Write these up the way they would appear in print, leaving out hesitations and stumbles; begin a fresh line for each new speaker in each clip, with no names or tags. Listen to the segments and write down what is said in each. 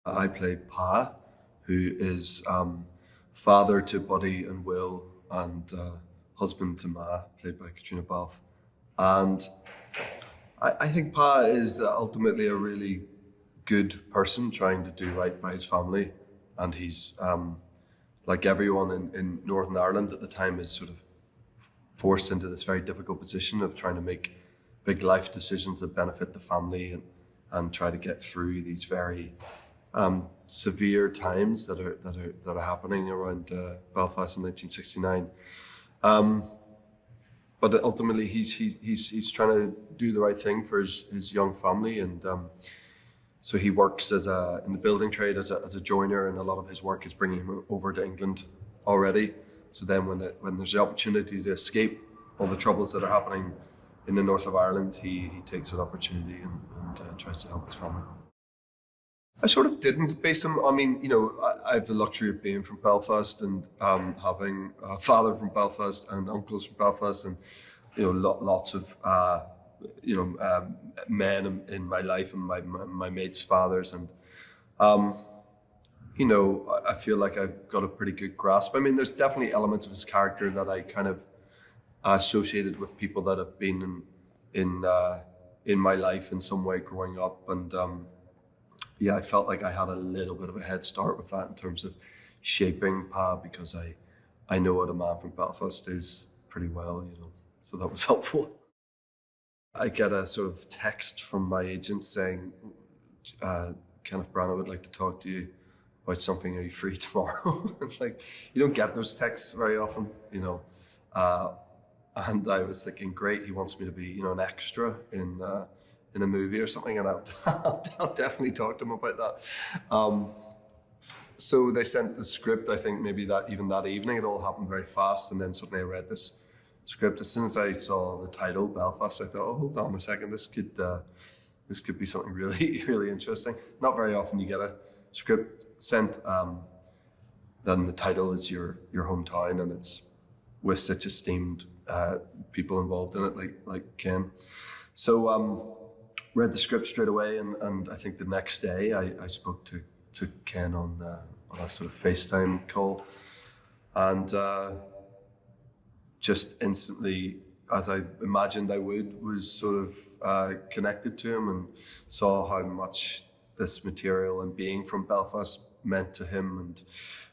I play Pa, who is father to Buddy and Will, and husband to Ma, played by Katrina Balfe. And I think Pa is ultimately a really good person trying to do right by his family. And he's, like everyone in Northern Ireland at the time, is sort of forced into this very difficult position of trying to make big life decisions that benefit the family and try to get through these very severe times that are happening around Belfast in 1969. But ultimately, he's trying to do the right thing for his young family, and so he works in the building trade as a joiner, and a lot of his work is bringing him over to England already. So then, when there's the opportunity to escape all the troubles that are happening in the north of Ireland, he takes that opportunity and tries to help his family. I sort of didn't base him. I mean, I have the luxury of being from Belfast and having a father from Belfast and uncles from Belfast, and lots of men in my life and my mates' fathers, and I feel like I've got a pretty good grasp. I mean, there's definitely elements of his character that I kind of associated with people that have been in my life in some way growing up, and yeah, I felt like I had a little bit of a head start with that in terms of shaping Pa, because I know what a man from Belfast is pretty well, so that was helpful. I get a sort of text from my agent saying, Kenneth Branagh would like to talk to you about something. Are you free tomorrow? It's like, you don't get those texts very often, and I was thinking, great, he wants me to be, an extra in a movie or something, and I'll definitely talk to him about that. So they sent the script, I think maybe that evening. It all happened very fast, and then suddenly I read this script. As soon as I saw the title, Belfast, I thought, oh, hold on a second, this could be something really, really interesting. Not very often you get a script sent, then the title is your hometown, and it's with such esteemed people involved in it, like Ken. So read the script straight away, and I think the next day I spoke to Ken on a sort of FaceTime call, and just instantly, as I imagined I would, was sort of connected to him and saw how much this material and being from Belfast meant to him, and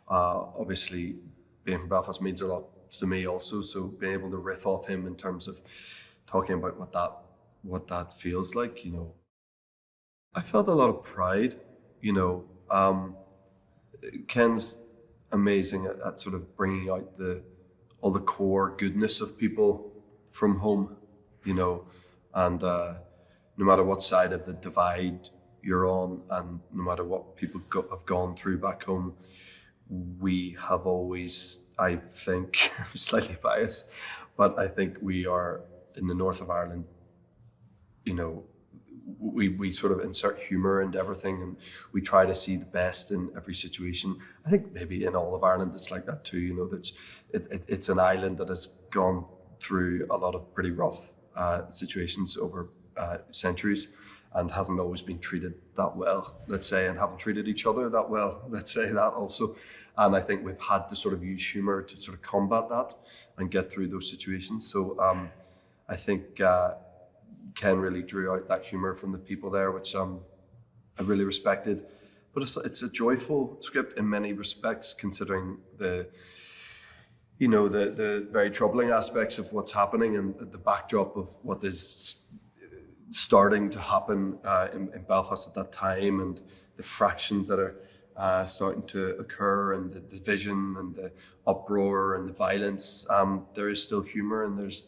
obviously being from Belfast means a lot to me also, so being able to riff off him in terms of talking about what that feels like, I felt a lot of pride, Ken's amazing at sort of bringing out all the core goodness of people from home, and no matter what side of the divide you're on, and no matter what people have gone through back home, we have always, I think, I'm slightly biased, but I think we are in the north of Ireland, we sort of insert humor into everything, and we try to see the best in every situation. I think maybe in all of Ireland it's like that too. It's an island that has gone through a lot of pretty rough situations over centuries, and hasn't always been treated that well, let's say, and haven't treated each other that well, let's say that also. And I think we've had to sort of use humor to sort of combat that and get through those situations. So I think Ken really drew out that humor from the people there, which I really respected. But it's a joyful script in many respects, considering the very troubling aspects of what's happening and the backdrop of what is starting to happen in Belfast at that time, and the fractions that are starting to occur, and the division and the uproar and the violence. There is still humor, and there's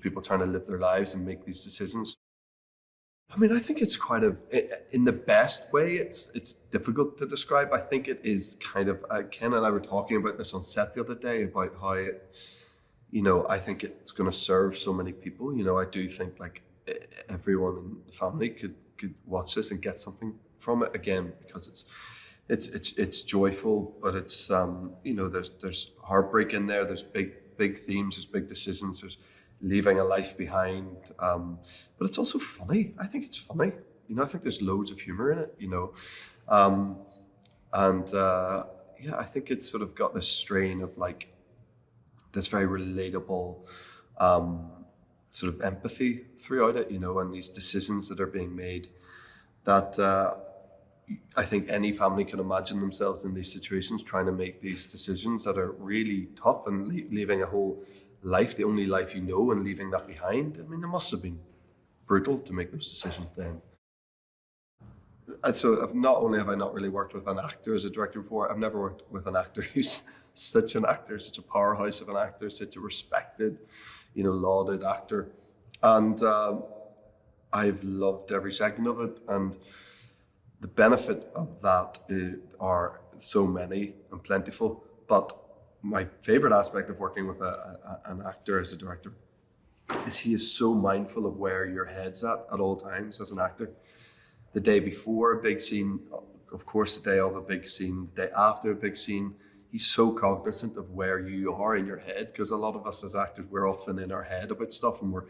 people trying to live their lives and make these decisions. I mean, I think it's quite in the best way, it's difficult to describe. I think it is kind of, Ken and I were talking about this on set the other day, about how I think it's going to serve so many people. I do think like everyone in the family could watch this and get something from it, again, because it's joyful, but it's there's heartbreak in there. There's big themes. There's big decisions. There's leaving a life behind, but it's also funny. I think it's funny. I think there's loads of humor in it. Yeah, I think it's sort of got this strain of like this very relatable sort of empathy throughout it, you know, and these decisions that are being made that I think any family can imagine themselves in these situations trying to make these decisions that are really tough and leaving a whole life, the only life you know, and leaving that behind. I mean, it must have been brutal to make those decisions then. So not only have I not really worked with an actor as a director before, I've never worked with an actor who's such an actor, such a powerhouse of an actor, such a respected, you know, lauded actor. And I've loved every second of it. And the benefit of that are so many and plentiful. But my favorite aspect of working with an actor as a director is he is so mindful of where your head's at all times as an actor. The day before a big scene, of course, the day of a big scene, the day after a big scene, he's so cognizant of where you are in your head, because a lot of us as actors, we're often in our head about stuff and we're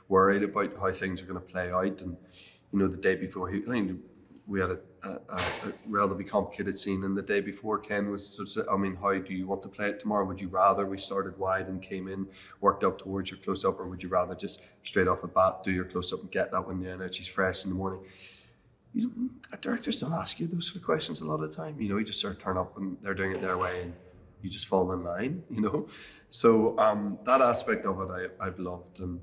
worried about how things are going to play out. And, you know, the day before, we had a relatively complicated scene, and the day before Ken was sort of, I mean, how do you want to play it tomorrow? Would you rather we started wide and came in, worked up towards your close-up, or would you rather just straight off the bat do your close-up and get that when the energy's fresh in the morning? Directors don't ask you those sort of questions a lot of the time. You know, you just sort of turn up and they're doing it their way and you just fall in line, you know. So that aspect of it I've loved. And